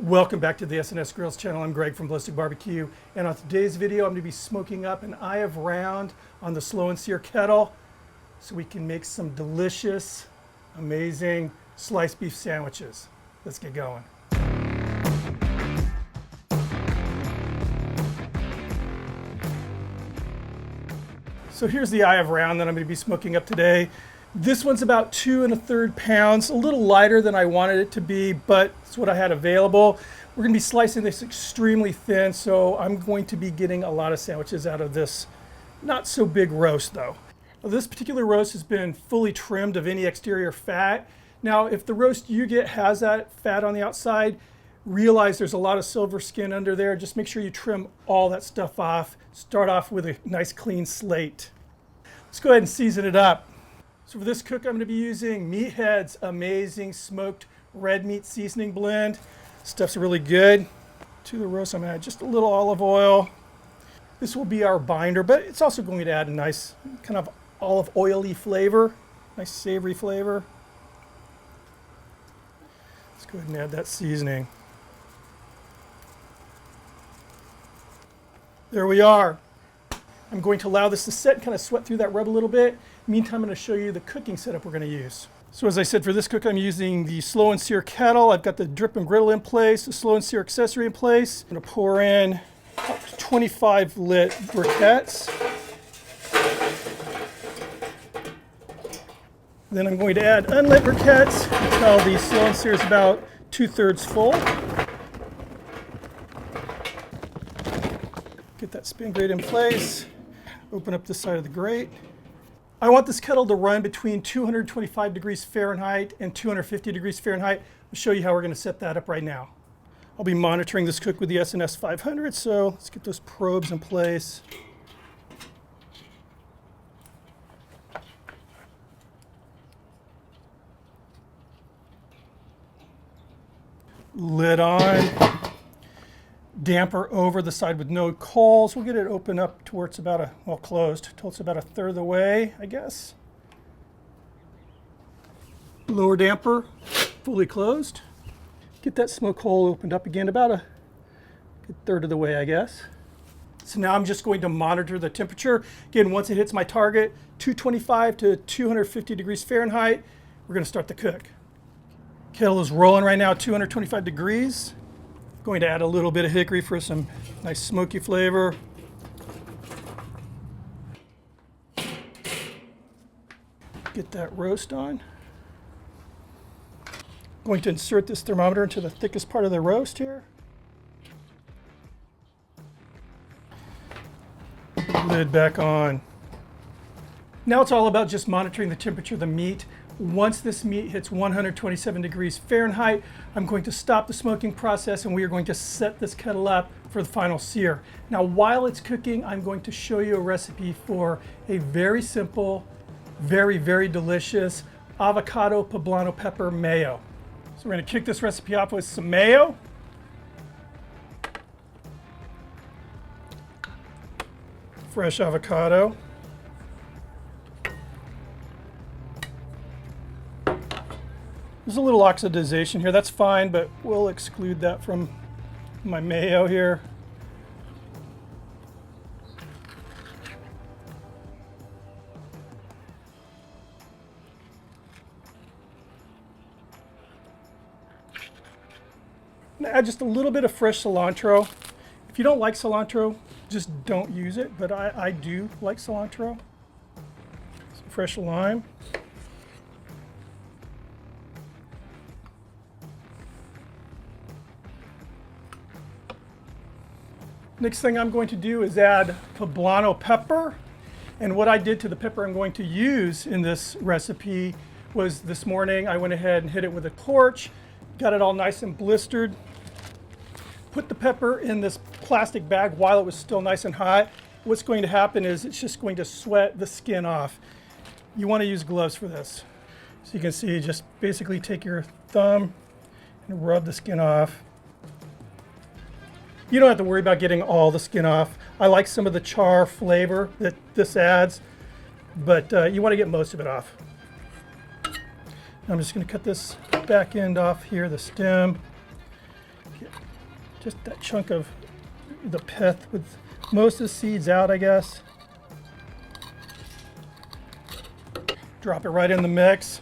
Welcome back to the SNS Grills channel. I'm Greg from Ballistic BBQ, and on today's video I'm going to be smoking up an eye of round on the slow and sear kettle so we can make some delicious, amazing sliced beef sandwiches. Let's get going. So here's the eye of round that I'm going to be smoking up today. This one's about 2 1/3 pounds, a little lighter than I wanted it to be, but it's what I had available. We're going to be slicing this extremely thin, so I'm going to be getting a lot of sandwiches out of this not so big roast though. This particular roast has been fully trimmed of any exterior fat. Now, if the roast you get has that fat on the outside, realize there's a lot of silver skin under there. Just make sure you trim all that stuff off. Start off with a nice clean slate. Let's go ahead and season it up. So for this cook, I'm going to be using Meathead's amazing smoked red meat seasoning blend. Stuff's really good. To the roast, I'm going to add just a little olive oil. This will be our binder, but it's also going to add a nice kind of olive oily flavor, nice savory flavor. Let's go ahead and add that seasoning. There we are. I'm going to allow this to set and kind of sweat through that rub a little bit. Meantime, I'm going to show you the cooking setup we're going to use. So as I said, for this cook, I'm using the slow and sear kettle. I've got the drip and griddle in place, the slow and sear accessory in place. I'm going to pour in up to 25 lit briquettes. Then I'm going to add unlit briquettes until the slow and sear is about 2/3 full. Get that spin grate in place. Open up this side of the grate. I want this kettle to run between 225 degrees Fahrenheit and 250 degrees Fahrenheit. I'll show you how we're going to set that up right now. I'll be monitoring this cook with the SNS 500, so let's get those probes in place. Lid on. Damper over the side with no coals. We'll get it open up to where it's about closed, till it's about 1/3 of the way, I guess. Lower damper, fully closed. Get that smoke hole opened up again, about a good 1/3 of the way, I guess. So now I'm just going to monitor the temperature. Again, once it hits my target, 225 to 250 degrees Fahrenheit, we're going to start the cook. Kettle is rolling right now at 225 degrees. Going to add a little bit of hickory for some nice smoky flavor. Get that roast on. Going to insert this thermometer into the thickest part of the roast here. Lid back on. Now it's all about just monitoring the temperature of the meat. Once this meat hits 127 degrees Fahrenheit, I'm going to stop the smoking process and we are going to set this kettle up for the final sear. Now, while it's cooking, I'm going to show you a recipe for a very simple, very, very delicious avocado poblano pepper mayo. So we're going to kick this recipe off with some mayo. Fresh avocado. There's a little oxidization here, that's fine, but we'll exclude that from my mayo here. I'm gonna add just a little bit of fresh cilantro. If you don't like cilantro, just don't use it, but I do like cilantro. Some fresh lime. Next thing I'm going to do is add poblano pepper. And what I did to the pepper I'm going to use in this recipe was this morning I went ahead and hit it with a torch, got it all nice and blistered, put the pepper in this plastic bag while it was still nice and hot. What's going to happen is it's just going to sweat the skin off. You want to use gloves for this. So you can see, just basically take your thumb and rub the skin off. You don't have to worry about getting all the skin off. I like some of the char flavor that this adds, but you want to get most of it off. I'm just going to cut this back end off here, the stem. Get just that chunk of the pith with most of the seeds out, I guess. Drop it right in the mix.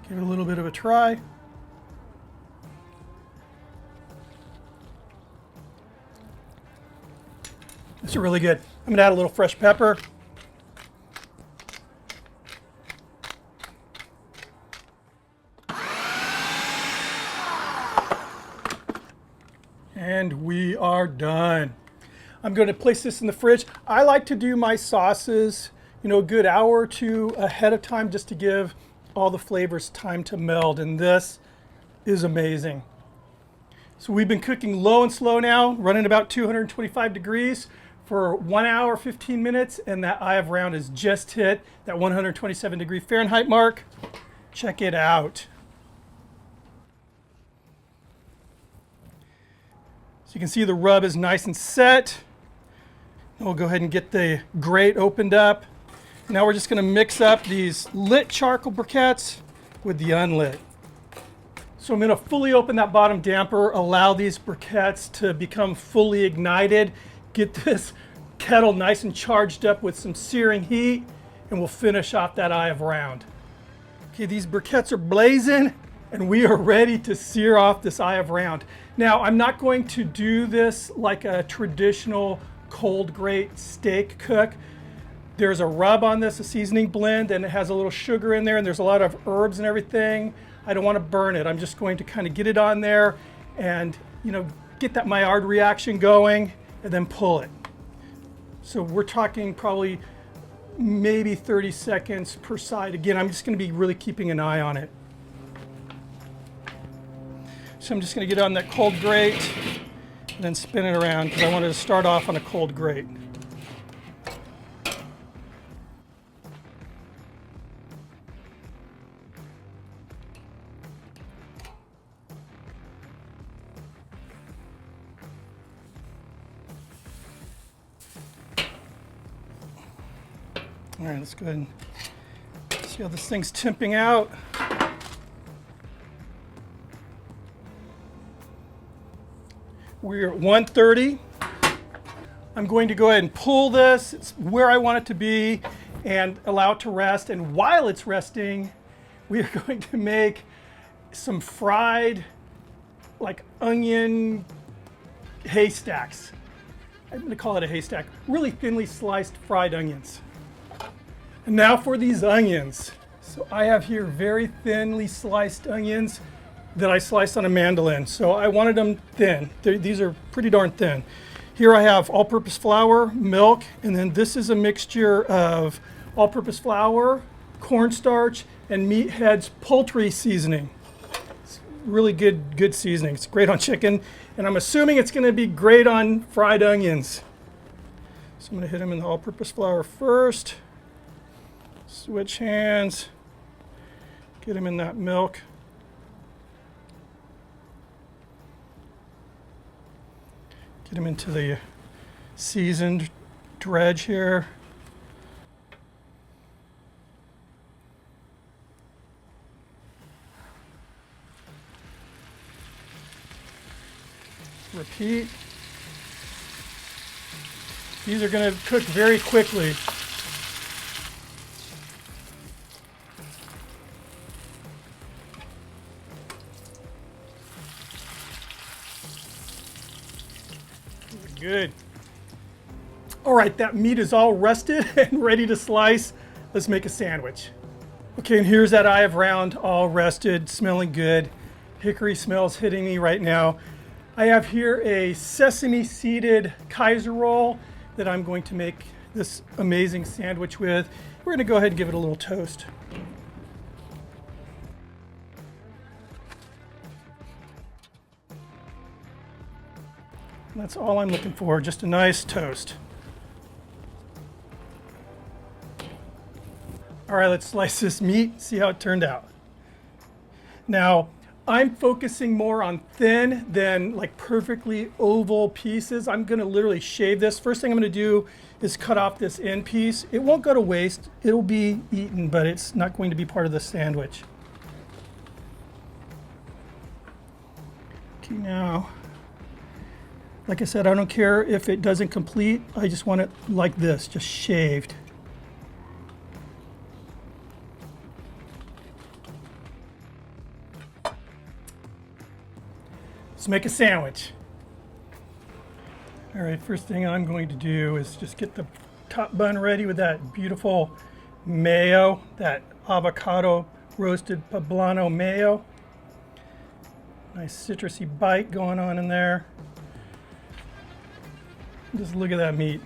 Give it a little bit of a try. This is really good. I'm gonna add a little fresh pepper. And we are done. I'm going to place this in the fridge. I like to do my sauces, you know, a good hour or two ahead of time just to give all the flavors time to meld, and this is amazing. So we've been cooking low and slow now, running about 225 degrees for 1 hour, 15 minutes, and that eye of round has just hit that 127 degree Fahrenheit mark. Check it out. So you can see the rub is nice and set. We'll go ahead and get the grate opened up. Now we're just going to mix up these lit charcoal briquettes with the unlit. So I'm going to fully open that bottom damper, allow these briquettes to become fully ignited, get this kettle nice and charged up with some searing heat, and we'll finish off that eye of round. Okay, these briquettes are blazing, and we are ready to sear off this eye of round. Now, I'm not going to do this like a traditional cold grate steak cook. There's a rub on this, a seasoning blend, and it has a little sugar in there, and there's a lot of herbs and everything. I don't want to burn it. I'm just going to kind of get it on there and, you know, get that Maillard reaction going and then pull it. So we're talking probably maybe 30 seconds per side. Again, I'm just going to be really keeping an eye on it. So I'm just going to get on that cold grate and then spin it around because I wanted to start off on a cold grate. All right, let's go ahead and see how this thing's temping out. We're at 130. I'm going to go ahead and pull this. It's where I want it to be and allow it to rest. And while it's resting, we are going to make some fried, like onion haystacks. I'm going to call it a haystack. Really thinly sliced fried onions. And now for these onions. So I have here very thinly sliced onions that I sliced on a mandolin. So I wanted them thin. These are pretty darn thin. Here I have all-purpose flour, milk, and then this is a mixture of all-purpose flour, cornstarch, and Meathead's poultry seasoning. It's really good seasoning. It's great on chicken, and I'm assuming it's gonna be great on fried onions. So I'm gonna hit them in the all-purpose flour first. Switch hands, get them in that milk. Get them into the seasoned dredge here. Repeat. These are going to cook very quickly. Good. All right, that meat is all rested and ready to slice. Let's make a sandwich. Okay, and here's that eye of round, all rested, smelling good. Hickory smells hitting me right now. I have here a sesame seeded Kaiser roll that I'm going to make this amazing sandwich with. We're gonna go ahead and give it a little toast. That's all I'm looking for, just a nice toast. All right, let's slice this meat, see how it turned out. Now, I'm focusing more on thin than like perfectly oval pieces. I'm gonna literally shave this. First thing I'm gonna do is cut off this end piece. It won't go to waste. It'll be eaten, but it's not going to be part of the sandwich. Okay, now, like I said, I don't care if it doesn't complete. I just want it like this, just shaved. Let's make a sandwich. All right, first thing I'm going to do is just get the top bun ready with that beautiful mayo, that avocado roasted poblano mayo. Nice citrusy bite going on in there. Just look at that meat,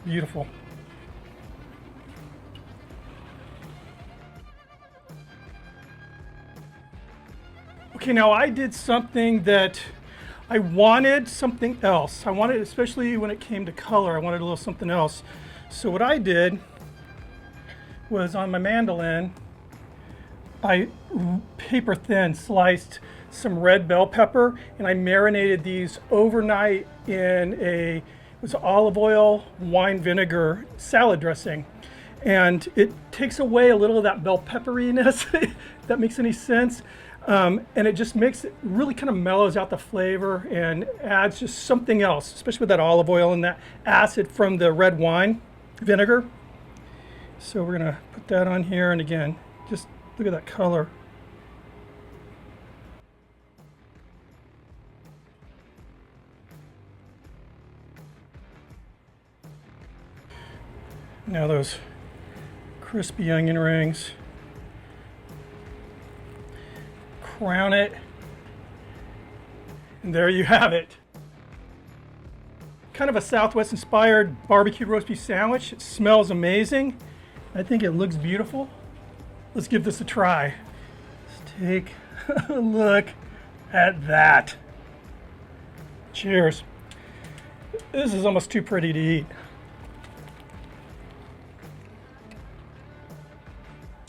beautiful. Okay, now I did something that I wanted something else. I wanted, especially when it came to color, I wanted a little something else. So what I did was on my mandolin, I paper thin sliced some red bell pepper and I marinated these overnight in it was olive oil, wine vinegar, salad dressing. And it takes away a little of that bell pepperiness, if that makes any sense. And it just makes it really kind of mellows out the flavor and adds just something else, especially with that olive oil and that acid from the red wine vinegar. So we're gonna put that on here, and again, just look at that color. Now those crispy onion rings. Crown it, and there you have it. Kind of a Southwest inspired barbecue roast beef sandwich. It smells amazing. I think it looks beautiful. Let's give this a try. Let's take a look at that. Cheers. This is almost too pretty to eat.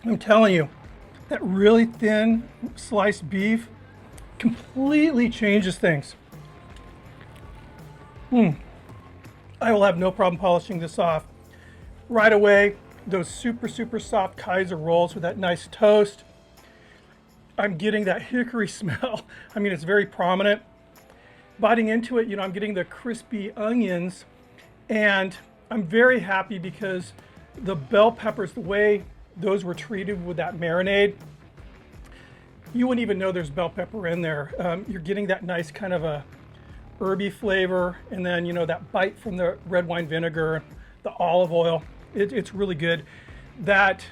I'm telling you, that really thin sliced beef completely changes things. I will have no problem polishing this off. Right away, those super soft Kaiser rolls with that nice toast. I'm getting that hickory smell. I mean, it's very prominent. Biting into it, you know, I'm getting the crispy onions, and I'm very happy because the bell peppers, the way those were treated with that marinade, you wouldn't even know there's bell pepper in there. You're getting that nice kind of a herby flavor, and then, you know, that bite from the red wine vinegar, the olive oil. It's really good. That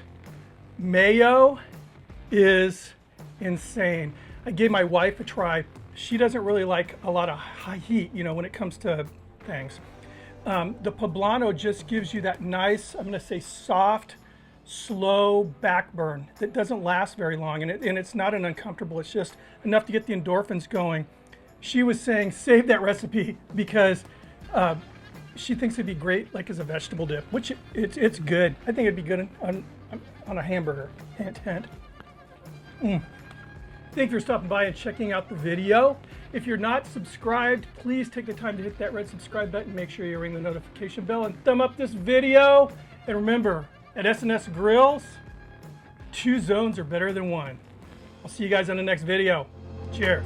mayo is insane. I gave my wife a try. She doesn't really like a lot of high heat, you know, when it comes to things. The poblano just gives you that nice, I'm gonna say soft, slow backburn that doesn't last very long, and it's not an uncomfortable, it's just enough to get the endorphins going. She was saying save that recipe because she thinks it'd be great like as a vegetable dip, which it's good. I think it'd be good on a hamburger. Hint, hint. Thank you for stopping by and checking out the video. If you're not subscribed, please take the time to hit that red subscribe button. Make sure you ring the notification bell and thumb up this video. And remember, at SNS Grills, 2 zones are better than 1. I'll see you guys on the next video. Cheers.